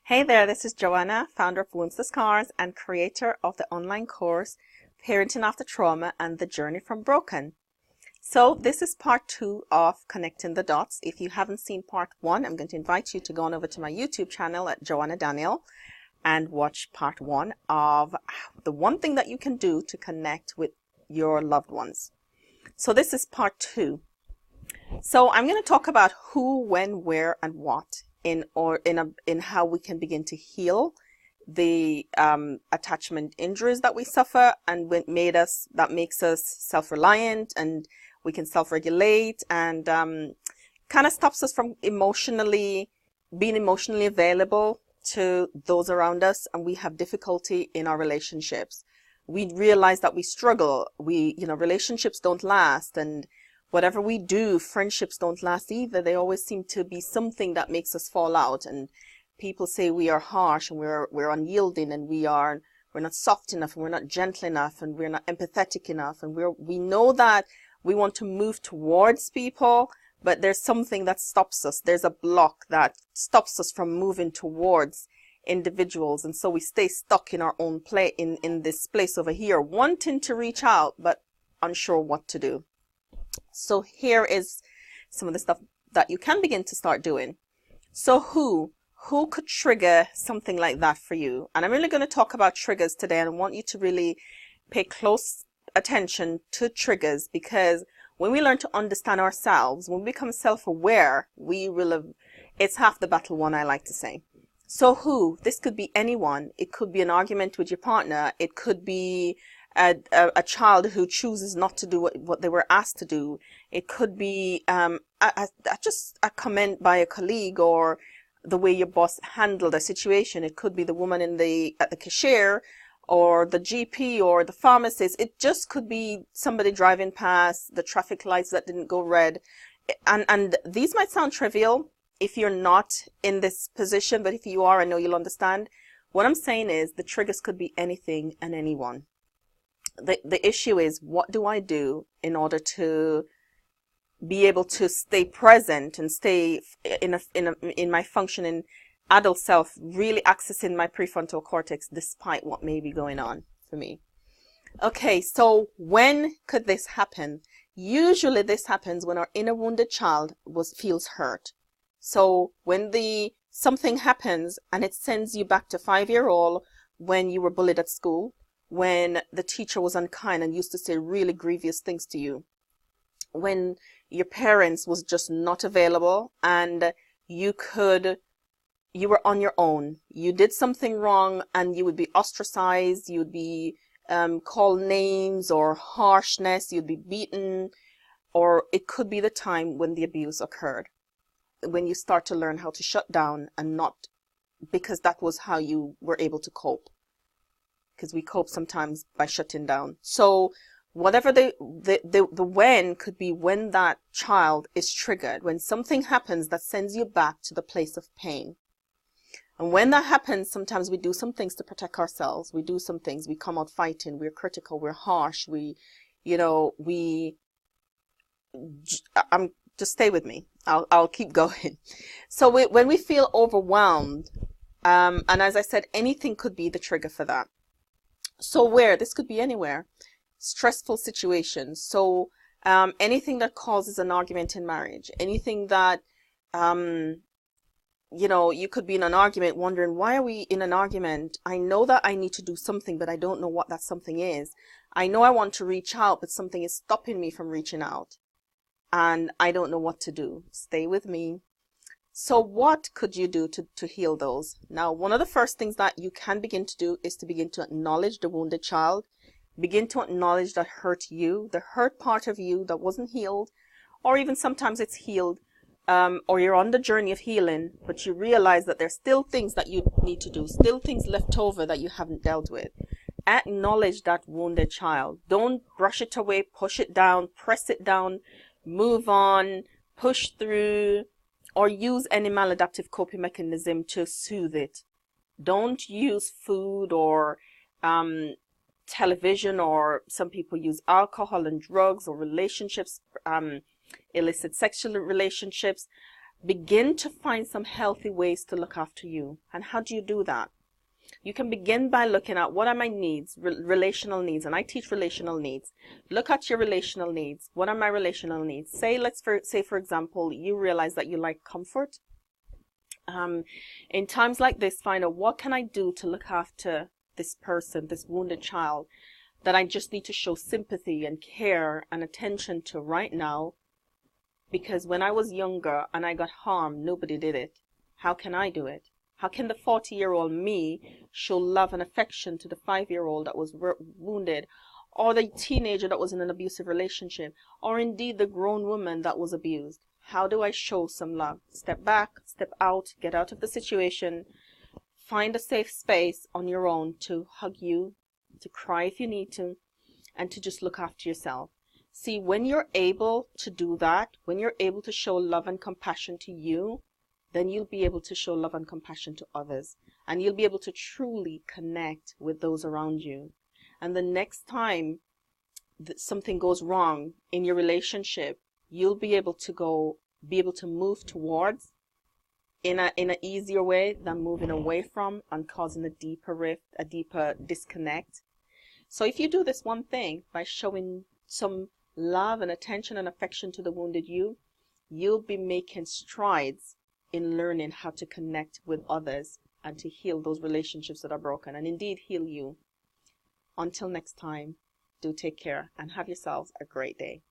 Hey there, this is Joanna, founder of Wounds to Scars and creator of the online course, Parenting After Trauma and the Journey from Broken. So this is part 2 of Connecting the Dots. If you haven't seen part 1, I'm going to invite you to go on over to my YouTube channel at Joanna Daniel and watch part 1 of the one thing that you can do to connect with your loved ones. So this is part 2. So I'm going to talk about who, when, where, and what in how we can begin to heal the attachment injuries that we suffer, and that makes us self-reliant, and we can self-regulate, and kind of stops us from being emotionally available to those around us, and we have difficulty in our relationships. We realize that we struggle. Relationships don't last, and whatever we do, friendships don't last either. They always seem to be something that makes us fall out. And people say we are harsh and we're unyielding, and we're not soft enough, and we're not gentle enough, and we're not empathetic enough. And we know that we want to move towards people, but there's something that stops us. There's a block that stops us from moving towards individuals. And so we stay stuck in our own in this place over here, wanting to reach out, but unsure what to do. So here is some of the stuff that you can begin to start doing. So who could trigger something like that for you? And I'm really going to talk about triggers today, and I want you to really pay close attention to triggers, because when we learn to understand ourselves, when we become self-aware, it's half the battle won, I like to say. So this could be anyone. It could be an argument with your partner. It could be a child who chooses not to do what they were asked to do. It could be just a comment by a colleague, or the way your boss handled a situation. It could be the woman at the cashier, or the GP, or the pharmacist. It just could be somebody driving past the traffic lights that didn't go red. And these might sound trivial if you're not in this position, but if you are, I know you'll understand. What I'm saying is the triggers could be anything and anyone. The issue is, what do I do in order to be able to stay present and stay in my functioning adult self, really accessing my prefrontal cortex despite what may be going on for me? Okay, so when could this happen? Usually this happens when our inner wounded child feels hurt. So when something happens and it sends you back to 5-year-old, when you were bullied at school, when the teacher was unkind and used to say really grievous things to you, when your parents was just not available, and you were on your own. You did something wrong and you would be ostracized, you would be called names or harshness, you'd be beaten, or it could be the time when the abuse occurred, when you start to learn how to shut down, and not because that was how you were able to cope. Because we cope sometimes by shutting down. So whatever the when could be when that child is triggered, when something happens that sends you back to the place of pain. And when that happens, sometimes we do some things to protect ourselves. We do some things. We come out fighting. We're critical. We're harsh. Just stay with me. I'll keep going. So when we feel overwhelmed, and as I said, anything could be the trigger for that. So this could be anywhere. Stressful situations. So anything that causes an argument in marriage, anything that, you could be in an argument wondering, why are we in an argument? I know that I need to do something, but I don't know what that something is. I know I want to reach out, but something is stopping me from reaching out, and I don't know what to do. Stay with me. So what could you do to heal those? Now, one of the first things that you can begin to do is to begin to acknowledge the wounded child. Begin to acknowledge that hurt you, the hurt part of you that wasn't healed, or even sometimes it's healed, or you're on the journey of healing, but you realize that there's still things that you need to do, still things left over that you haven't dealt with. Acknowledge that wounded child. Don't brush it away, push it down, press it down, move on, push through, or use any maladaptive coping mechanism to soothe it. Don't use food or television, or some people use alcohol and drugs, or relationships, illicit sexual relationships. begin to find some healthy ways to look after you. And how do you do that? You can begin by looking at what are my needs, relational needs, and I teach relational needs. Look at your relational needs. What are my relational needs? Say, for example, you realize that you like comfort. In times like this, find out what can I do to look after this person, this wounded child, that I just need to show sympathy and care and attention to right now. Because when I was younger and I got harmed, nobody did it. How can I do it? How can the 40-year-old me show love and affection to the 5-year-old that was wounded, or the teenager that was in an abusive relationship, or indeed the grown woman that was abused? How do I show some love? Step back, step out, get out of the situation, find a safe space on your own to hug you, to cry if you need to, and to just look after yourself. See, when you're able to do that, when you're able to show love and compassion to you, then you'll be able to show love and compassion to others. And you'll be able to truly connect with those around you. And the next time that something goes wrong in your relationship, you'll be able to move towards in an easier way than moving away from and causing a deeper rift, a deeper disconnect. So if you do this one thing by showing some love and attention and affection to the wounded you, you'll be making strides in learning how to connect with others and to heal those relationships that are broken, and indeed heal you. Until next time, do take care and have yourselves a great day.